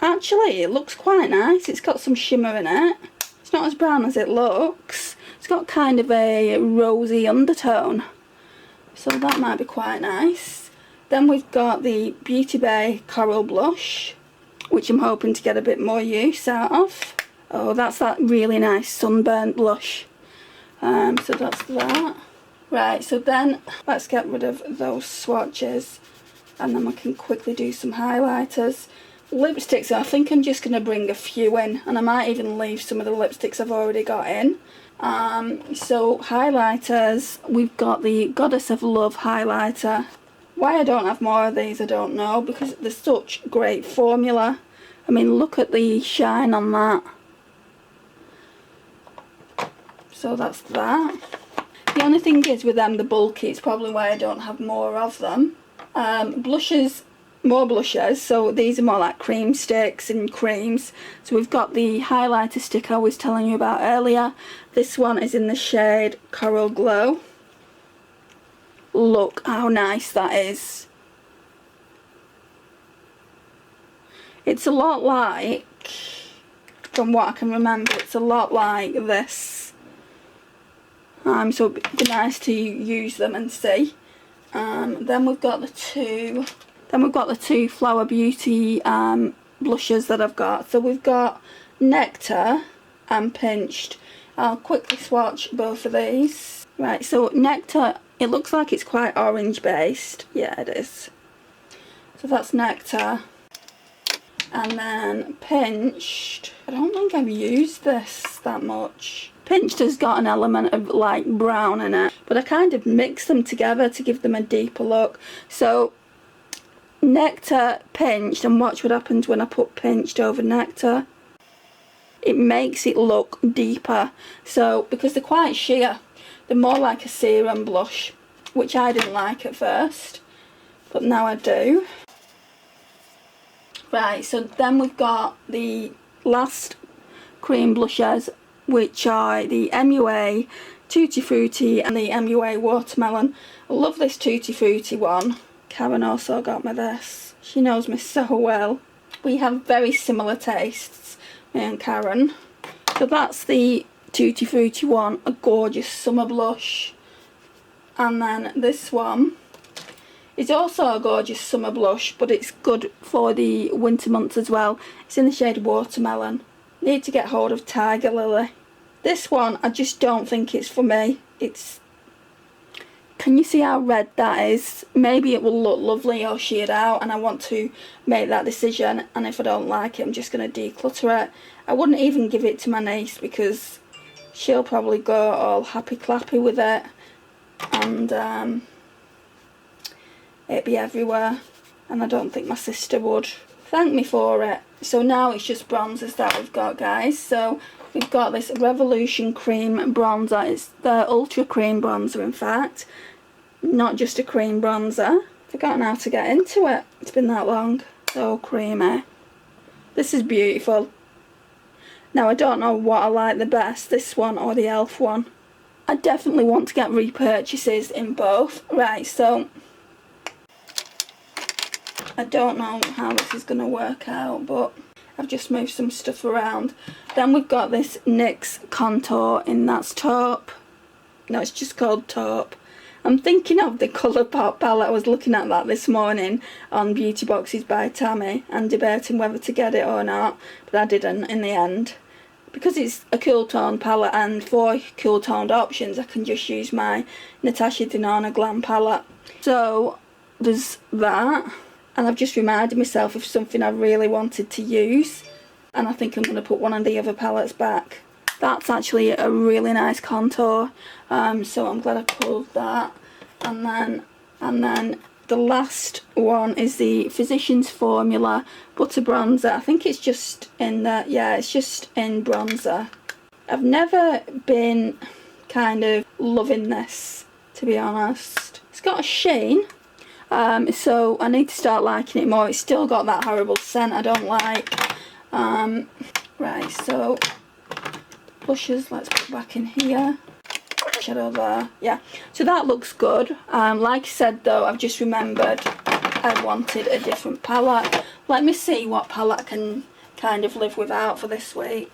[SPEAKER 1] Actually, it looks quite nice. It's got some shimmer in it. It's not as brown as it looks. It's got kind of a rosy undertone. So that might be quite nice. Then we've got the Beauty Bay Coral Blush, which I'm hoping to get a bit more use out of. Oh, that's that really nice sunburnt blush. So that's that. Right, so then let's get rid of those swatches, and then we can quickly do some highlighters. Lipsticks, I think I'm just going to bring a few in, and I might even leave some of the lipsticks I've already got in. So highlighters, we've got the Goddess of Love highlighter. Why I don't have more of these, I don't know, because they're such great formula. I mean, look at the shine on that. So that's that. The only thing is with them, they're bulky. It's probably why I don't have more of them. Blushes, more blushes. So these are more like cream sticks and creams. So we've got the highlighter stick I was telling you about earlier. This one is in the shade Coral Glow. Look how nice that is. It's a lot like, from what I can remember, it's a lot like this. So it'd be nice to use them and see. Then we've got the two Flower Beauty blushes that I've got. So we've got Nectar and Pinched. I'll quickly swatch both of these. Right, so Nectar, it looks like it's quite orange based. Yeah, it is. So that's Nectar. And then Pinched, I don't think I've used this that much. Pinched has got an element of like brown in it, but I kind of mix them together to give them a deeper look. So Nectar, Pinched, and watch what happens when I put Pinched over Nectar. It makes it look deeper. So because they're quite sheer, they're more like a serum blush, which I didn't like at first, but now I do. Right, so then we've got the last cream blushes, which are the MUA Tutti Frutti and the MUA Watermelon. I love this Tutti Frutti one. Karen also got me this. She knows me so well. We have very similar tastes, me and Karen. So that's the Tutti Frutti one, a gorgeous summer blush. And then this one is also a gorgeous summer blush, but it's good for the winter months as well. It's in the shade Watermelon. Need to get hold of Tiger Lily. This one, I just don't think it's for me. It's... Can you see how red that is? Maybe it will look lovely or sheared out, and I want to make that decision, and if I don't like it, I'm just going to declutter it. I wouldn't even give it to my niece, because she'll probably go all happy clappy with it, and it'd be everywhere, and I don't think my sister would thank me for it. So now it's just bronzers that we've got, guys. So we've got this Revolution Cream Bronzer. It's the Ultra Cream Bronzer, in fact, not just a cream bronzer. Forgotten how to get into it. It's been that long. So creamy. This is beautiful. Now I don't know what I like the best, this one or the e.l.f. one. I definitely want to get repurchases in both. Right, so I don't know how this is going to work out, but I've just moved some stuff around. Then we've got this NYX contour in that's taupe. No, it's just called taupe. I'm thinking of the Colourpop palette. I was looking at that this morning on Beauty Boxes by Tammy and debating whether to get it or not, but I didn't in the end. Because it's a cool tone palette, and for cool toned options I can just use my Natasha Denona Glam palette. So there's that, and I've just reminded myself of something I really wanted to use, and I think I'm going to put one of the other palettes back. That's actually a really nice contour, so I'm glad I pulled that. And then the last one is the Physicians Formula Butter Bronzer. I think it's just in the, yeah, it's just in bronzer. I've never been kind of loving this, to be honest. It's got a sheen, so I need to start liking it more. It's still got that horrible scent I don't like. Right, so blushes, let's put back in here. Shadow there, yeah, so that looks good. Like I said though, I've just remembered I wanted a different palette. Let me see what palette I can kind of live without for this week.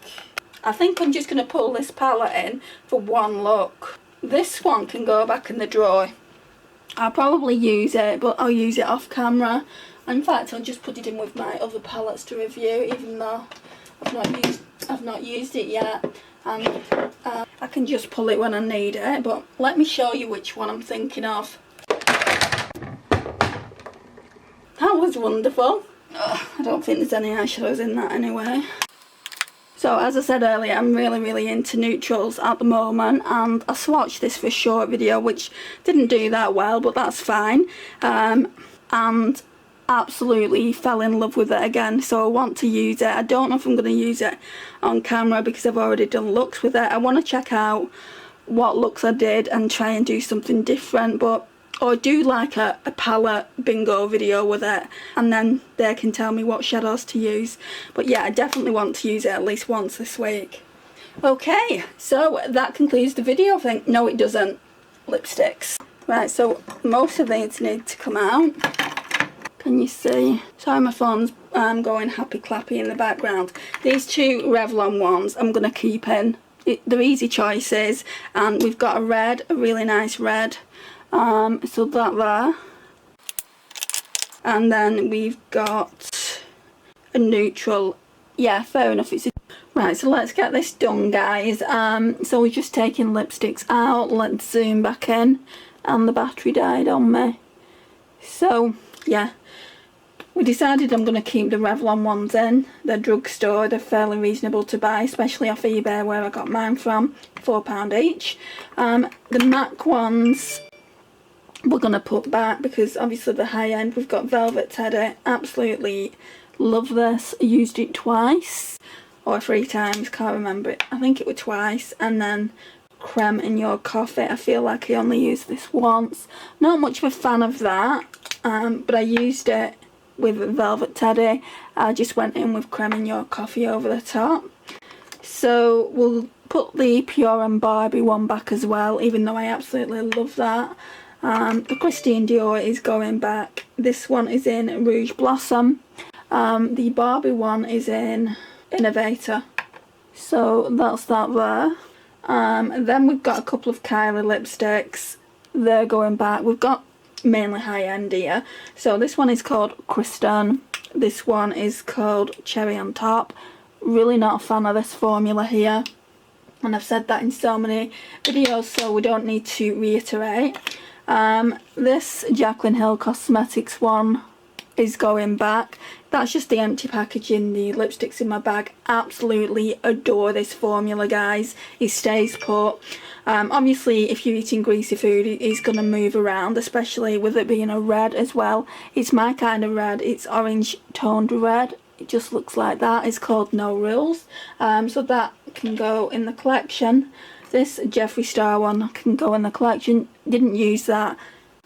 [SPEAKER 1] I think I'm just going to pull this palette in for one look. This one can go back in the drawer. I'll probably use it, but I'll use it off camera. In fact, I'll just put it in with my other palettes to review, even though I've not used it yet. And I can just pull it when I need it, but let me show you which one I'm thinking of. That was wonderful. Ugh, I don't think there's any eyeshadows in that anyway. So as I said earlier, I'm really into neutrals at the moment, and I swatched this for a short video which didn't do that well, but that's fine. And absolutely fell in love with it again, so I want to use it. I don't know if I'm going to use it on camera because I've already done looks with it. I want to check out what looks I did and try and do something different, but or do like a palette bingo video with it, and then they can tell me what shadows to use. But yeah, I definitely want to use it at least once this week. Okay, so that concludes the video. I think, no it doesn't. Lipsticks. Right, so most of these need to come out. Can you see? Sorry, my phone's going happy clappy in the background. These two Revlon ones I'm going to keep in. They're easy choices, and we've got a red, a really nice red. So that there. And then we've got a neutral. Yeah, fair enough. Right, so let's get this done, guys. So we're just taking lipsticks out. Let's zoom back in. And the battery died on me. So, yeah. We decided I'm going to keep the Revlon ones in. They're drugstore, they're fairly reasonable to buy, especially off eBay where I got mine from, £4 each. The MAC ones we're going to put back because obviously the high end. We've got Velvet Teddy, absolutely love this. I used it twice or 3 times, can't remember it. I think it was twice. And then Creme in Your Coffee, I feel like I only used this once. Not much of a fan of that, but I used it with Velvet Teddy. I just went in with Creme in Your Coffee over the top. So we'll put the Pure and Barbie one back as well, even though I absolutely love that. The Christian Dior is going back. This one is in Rouge Blossom. The Barbie one is in Innovator. So that's that there. And then we've got a couple of Kylie lipsticks. They're going back. We've got mainly high end here. So this one is called Kristen. This one is called Cherry on Top. Really not a fan of this formula here. And I've said that in so many videos, so we don't need to reiterate. This Jaclyn Hill Cosmetics one is going back. That's just the empty packaging, the lipsticks in my bag. Absolutely adore this formula, guys. It stays put. Obviously if you're eating greasy food it's going to move around, especially with it being a red as well. It's my kind of red. It's orange toned red. It just looks like that. It's called No Rules. So that can go in the collection. This Jeffree Star one can go in the collection. Didn't use that.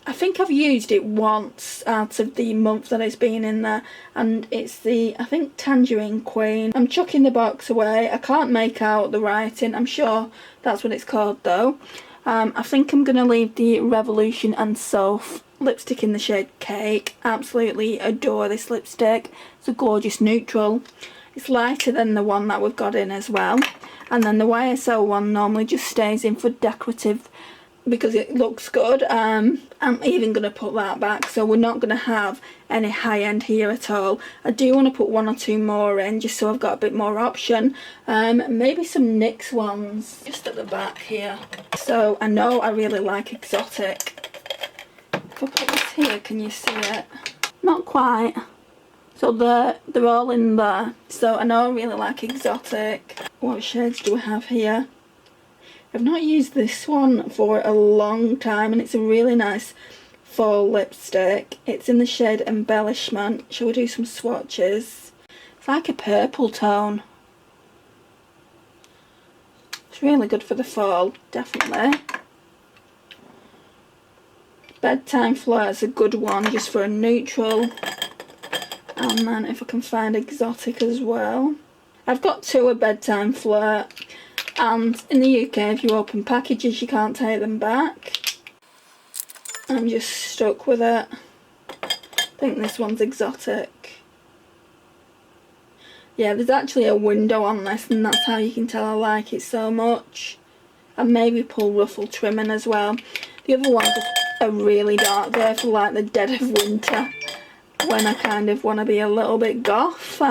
[SPEAKER 1] I think I've used it once out of the month that it's been in there, and it's the, I think, Tangerine Queen. I'm chucking the box away. I can't make out the writing. I'm sure that's what it's called though. I think I'm going to leave the Revolution and Soph lipstick in the shade Cake. Absolutely adore this lipstick. It's a gorgeous neutral. It's lighter than the one that we've got in as well. And then the YSL one normally just stays in for decorative because it looks good. I'm even going to put that back, so we're not going to have any high-end here at all. I do want to put one or two more in, just so I've got a bit more option. Maybe some NYX ones just at the back here. So I know I really like exotic. If I put this here, can you see it? Not quite. So they're all in there. So I know I really like exotic. What shades do we have here? I've not used this one for a long time, and it's a really nice fall lipstick. It's in the shade Embellishment. Shall we do some swatches? It's like a purple tone. It's really good for the fall, definitely. Bedtime Flirt is a good one, just for a neutral. And then if I can find exotic as well. I've got two of Bedtime Flirt. And in the UK, if you open packages, you can't take them back. I'm just stuck with it. I think this one's exotic. Yeah, there's actually a window on this, and that's how you can tell I like it so much. And maybe pull ruffle trimming as well. The other ones are really dark. They're for like the dead of winter, when I kind of want to be a little bit goth,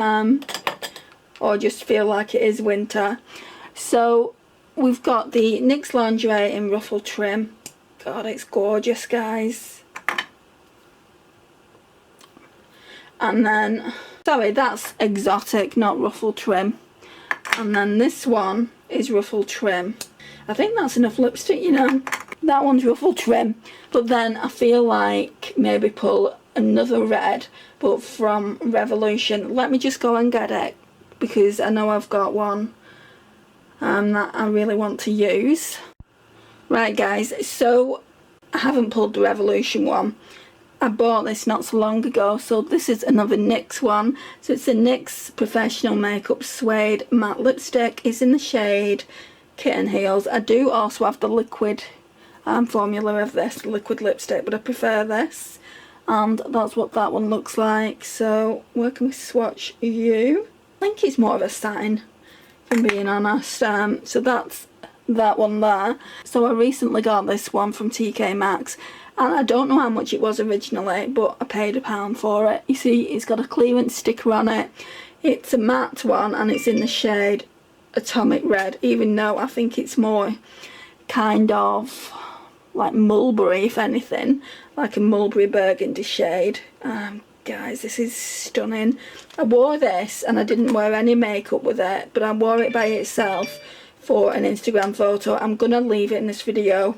[SPEAKER 1] or just feel like it is winter. So we've got the NYX lingerie in ruffle trim. God, it's gorgeous, guys. And then, sorry, that's exotic, not ruffle trim. And then this one is ruffle trim. I think that's enough lipstick, you know. That one's ruffle trim. But then I feel like maybe pull another red, but from Revolution. Let me just go and get it, because I know I've got one that I really want to use. Right, guys, so I haven't pulled the Revolution one. I bought this not so long ago, so this is another NYX one. So it's a NYX Professional Makeup Suede Matte Lipstick. It's in the shade Kitten Heels. I do also have the liquid formula of this, liquid lipstick, but I prefer this. And that's what that one looks like. So where can we swatch you? I think it's more of a satin, if I'm being honest. So that's that one there. So I recently got this one from TK Maxx, and I don't know how much it was originally, but I paid £1 for it. You see, it's got a clearance sticker on it. It's a matte one, and it's in the shade Atomic Red, even though I think it's more kind of like mulberry, if anything, like a mulberry burgundy shade. Guys, this is stunning. I wore this and I didn't wear any makeup with it, but I wore it by itself for an Instagram photo. I'm gonna leave it in this video.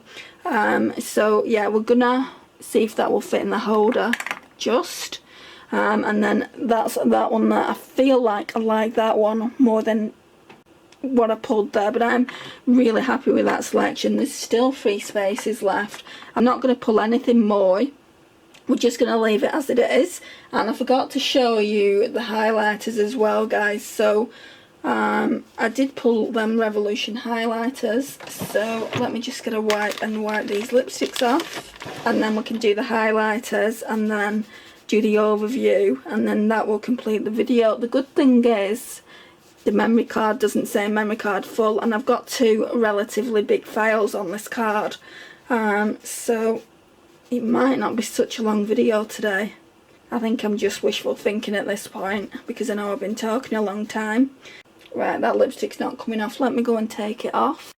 [SPEAKER 1] So yeah, we're gonna see if that will fit in the holder just. And then that's that one that I feel like I like that one more than what I pulled there, but I'm really happy with that selection. There's still 3 spaces left. I'm not going to pull anything more. We're just going to leave it as it is. And I forgot to show you the highlighters as well, guys. So I did pull them Revolution highlighters. So let me just get a wipe and wipe these lipsticks off, and then we can do the highlighters and then do the overview, and then that will complete the video. The good thing is the memory card doesn't say memory card full, and I've got 2 relatively big files on this card, so it might not be such a long video today. I think I'm just wishful thinking at this point, because I know I've been talking a long time. Right, that lipstick's not coming off. Let me go and take it off.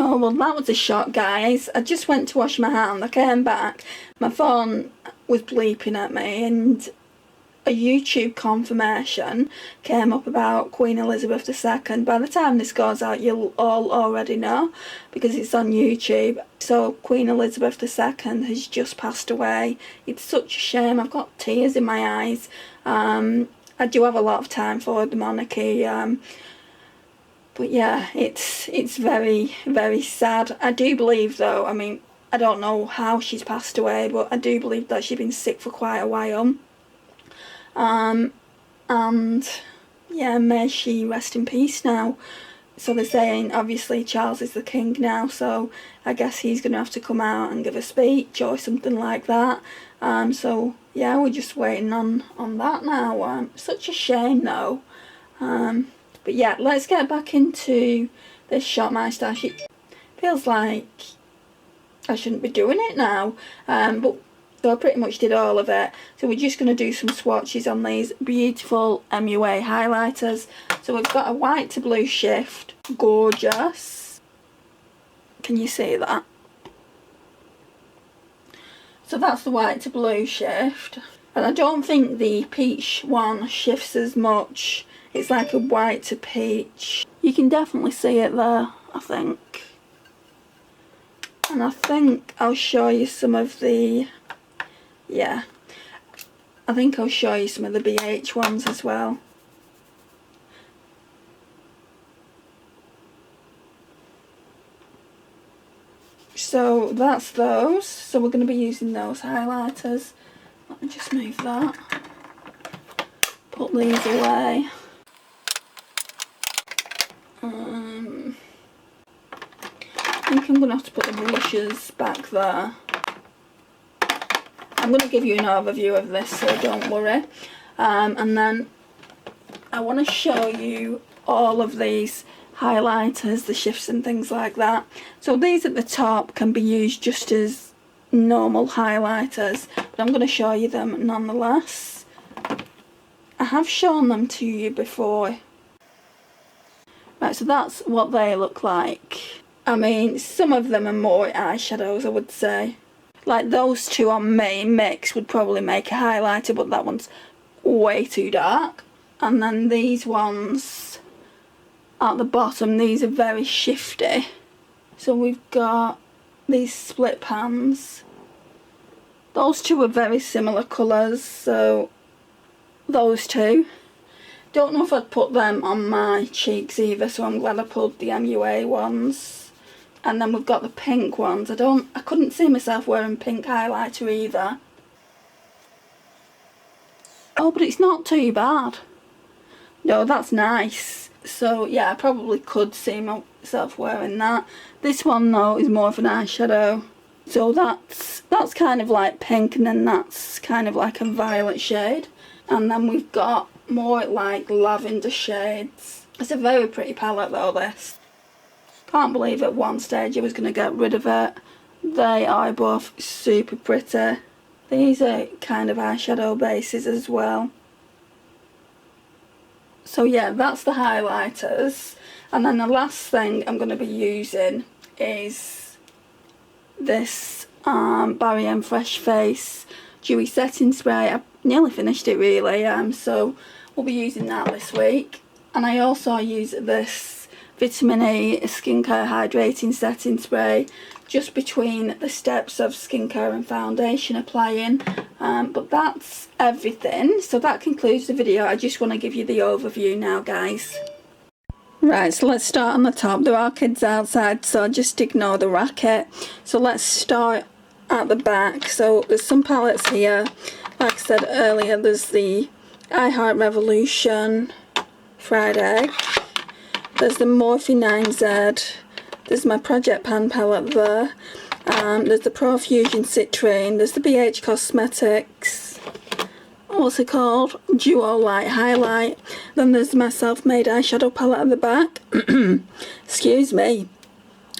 [SPEAKER 1] Oh, well, that was a shock, guys. I just went to wash my hand. I came back. My phone was bleeping at me, and a YouTube confirmation came up about Queen Elizabeth II. By the time this goes out, you'll all already know, because it's on YouTube. So Queen Elizabeth II has just passed away. It's such a shame. I've got tears in my eyes. I do have a lot of time for the monarchy. But yeah, it's very, very sad. I do believe, though, I mean, I don't know how she's passed away, but I do believe that she's been sick for quite a while. And yeah, may she rest in peace now. So they're saying, obviously, Charles is the king now, so I guess he's going to have to come out and give a speech or something like that. So yeah, we're just waiting on that now. Such a shame, though. But yeah, let's get back into this Shop My Stash. It feels like I shouldn't be doing it now. But so I pretty much did all of it. So we're just going to do some swatches on these beautiful MUA highlighters. So we've got a white to blue shift. Gorgeous. Can you see that? So that's the white to blue shift. And I don't think the peach one shifts as much. It's like a white to peach. You can definitely see it there, I think. And I think I'll show you some of the, yeah, I think I'll show you some of the BH ones as well. So that's those. So we're going to be using those highlighters. Let me just move that. Put these away. I think I'm going to have to put the blushes back there. I'm going to give you an overview of this, so don't worry. And then I want to show you all of these highlighters, the shifts and things like that. So these at the top can be used just as normal highlighters, but I'm going to show you them nonetheless. I have shown them to you before. Right, so that's what they look like. I mean, some of them are more eyeshadows, I would say. Like those two on me mixed would probably make a highlighter, but that one's way too dark. And then these ones at the bottom, these are very shifty. So we've got these split pans. Those two are very similar colours, so those two. Don't know if I'd put them on my cheeks either, so I'm glad I pulled the MUA ones. And then we've got the pink ones. I couldn't see myself wearing pink highlighter either. Oh, but it's not too bad. No, that's nice. So yeah, I probably could see myself wearing that. This one though is more of an eyeshadow. So that's kind of like pink, and then that's kind of like a violet shade. And then we've got more like lavender shades. It's a very pretty palette though, this. Can't believe at one stage I was going to get rid of it. They are both super pretty. These are kind of eyeshadow bases as well. So yeah, that's the highlighters. And then the last thing I'm going to be using is this Barry M Fresh Face Dewy Setting Spray. I've nearly finished it really, so we'll be using that this week. And I also use this Vitamin E Skincare Hydrating Setting Spray just between the steps of skincare and foundation applying. But that's everything. So that concludes the video. I just want to give you the overview now, guys. Right, so let's start on the top. There are kids outside, so just ignore the racket. So let's start at the back. So there's some palettes here. Like I said earlier, there's the I Heart Revolution Fried Egg. There's the Morphe 9Z. There's my Project Pan palette there. There's the Profusion Citrine. There's the BH Cosmetics. What's it called? Duo Light Highlight. Then there's my Self-Made eyeshadow palette at the back. Excuse me.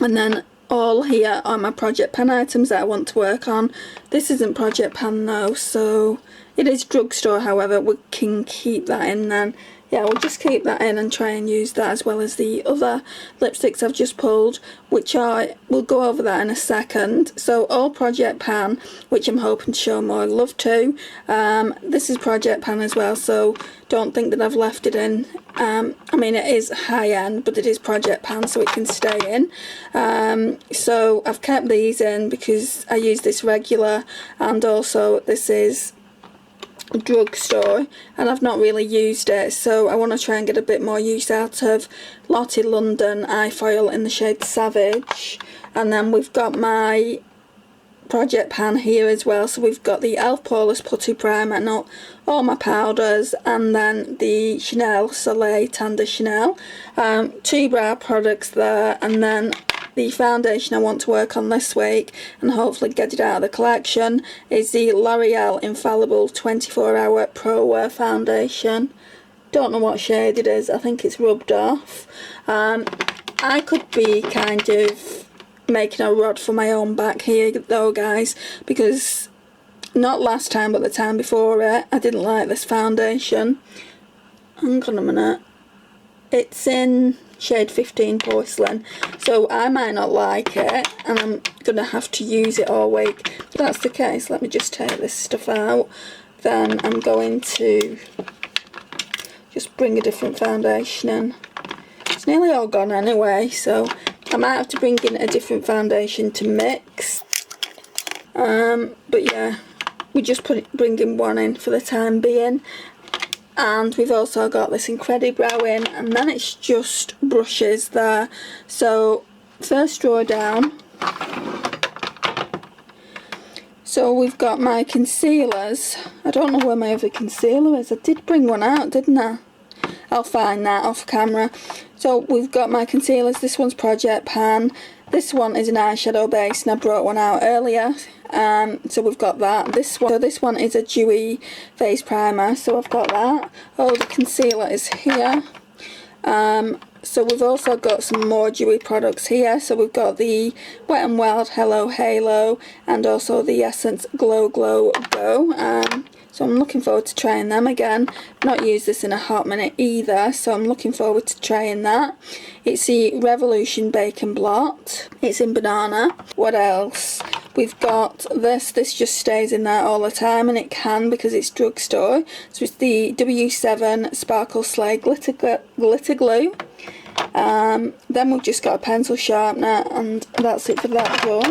[SPEAKER 1] And then all here are my Project Pan items that I want to work on. This isn't Project Pan though, so it is Drugstore, however, we can keep that in then. Yeah, we'll just keep that in and try and use that, as well as the other lipsticks I've just pulled, which we'll go over that in a second. So all Project Pan, which I'm hoping to show more love to. This is Project Pan as well, so don't think that I've left it in. I mean, it is high end, but it is Project Pan, so it can stay in. So I've kept these in because I use this regular, and also this is Drugstore, and I've not really used it, so I want to try and get a bit more use out of Lottie London eye foil in the shade Savage. And then we've got my Project Pan here as well. So we've got the e.l.f. Poreless Putty Primer and all my powders, and then the Chanel Soleil Tender Chanel. 2 brow products there, and then the foundation I want to work on this week and hopefully get it out of the collection is the L'Oreal Infallible 24-Hour Pro Wear Foundation. Don't know what shade it is, I think it's rubbed off. I could be kind of making a rod for my own back here though, guys, because not last time but the time before it, I didn't like this foundation. Hang on a minute. It's in shade 15 Porcelain, so I might not like it and I'm gonna have to use it all week. If that's the case, let me just take this stuff out. Then I'm going to just bring a different foundation in. It's nearly all gone anyway, so I might have to bring in a different foundation to mix. But yeah, we're just bringing one in for the time being. And we've also got this Incredibrow in, and then it's just brushes there. So first drawer down. So we've got my concealers. I don't know where my other concealer is. I did bring one out, didn't I? I'll find that off camera. So we've got my concealers. This one's Project Pan. This one is an eyeshadow base, and I brought one out earlier. So we've got that. This one is a dewy face primer, so I've got that. Oh, the concealer is here. So we've also got some more dewy products here. So we've got the Wet n Wild Hello Halo and also the Essence Glow Glow Go. So I'm looking forward to trying them again. I've not used this in a hot minute either, so I'm looking forward to trying that. It's the Revolution Bacon Blot. It's in Banana. What else? We've got this just stays in there all the time, and it can because it's drugstore. So it's the W7 Sparkle Slay Glitter Glue. Then we've just got a pencil sharpener, and that's it for that drawer.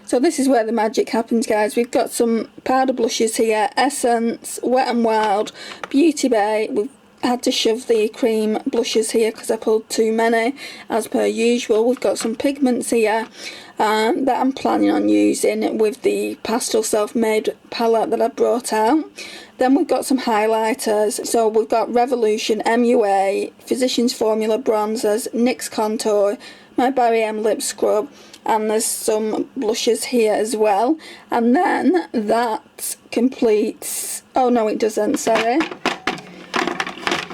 [SPEAKER 1] So this is where the magic happens, guys. We've got some powder blushes here, Essence, Wet n Wild, Beauty Bay. We've had to shove the cream blushes here because I pulled too many, as per usual. We've got some pigments here that I'm planning on using with the Pastel Self-Made palette that I brought out. Then we've got some highlighters. So we've got Revolution MUA, Physicians Formula bronzers, NYX Contour, my Barry M lip scrub, and there's some blushes here as well. And then that completes, oh no it doesn't, sorry.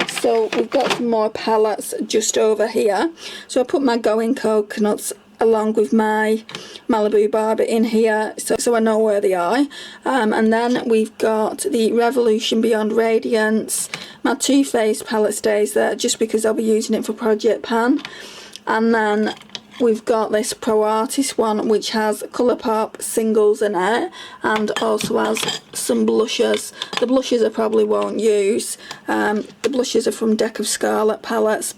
[SPEAKER 1] So we've got some more palettes just over here. So I put my Going Coconuts along with my Malibu Barbie in here, so I know where they are. And then we've got the Revolution Beyond Radiance. My Too Faced palette stays there just because I'll be using it for Project Pan. And then we've got this Pro Artist one, which has Colourpop singles in it, and also has some blushes. The blushes I probably won't use. The blushes are from Deck of Scarlet palettes.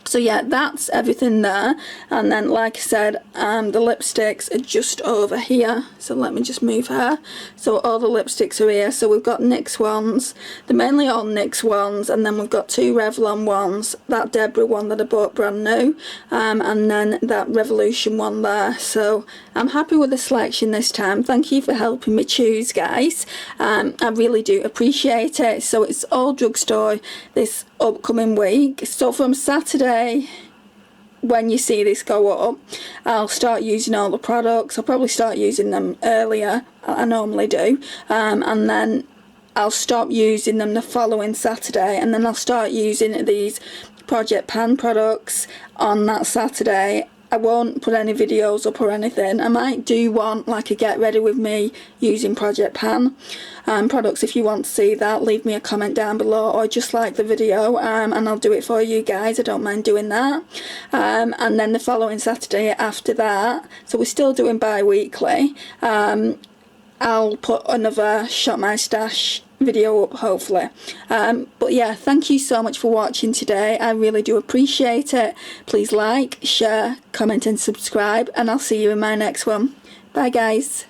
[SPEAKER 1] So yeah, that's everything there. And then, like I said, the lipsticks are just over here. So let me just move her. So all the lipsticks are here. So we've got NYX ones. They're mainly all NYX ones. And then we've got two Revlon ones. That Deborah one that I bought brand new. And then that Revolution one there. So I'm happy with the selection this time. Thank you for helping me choose, guys. I really do appreciate it. So it's all drugstore this upcoming week. So from Saturday, when you see this go up, I'll start using all the products. I'll probably start using them earlier, I normally do, and then I'll stop using them the following Saturday, and then I'll start using these Project Pan products on that Saturday. I won't put any videos up or anything. I might do one like a get ready with me using Project Pan products. If you want to see that, leave me a comment down below, or just like the video, and I'll do it for you guys. I don't mind doing that. And then the following Saturday after that, so we're still doing bi-weekly, I'll put another Shop My Stash video up, hopefully. But yeah, thank you so much for watching today. I really do appreciate it. Please like, share, comment and subscribe, and I'll see you in my next one. Bye guys.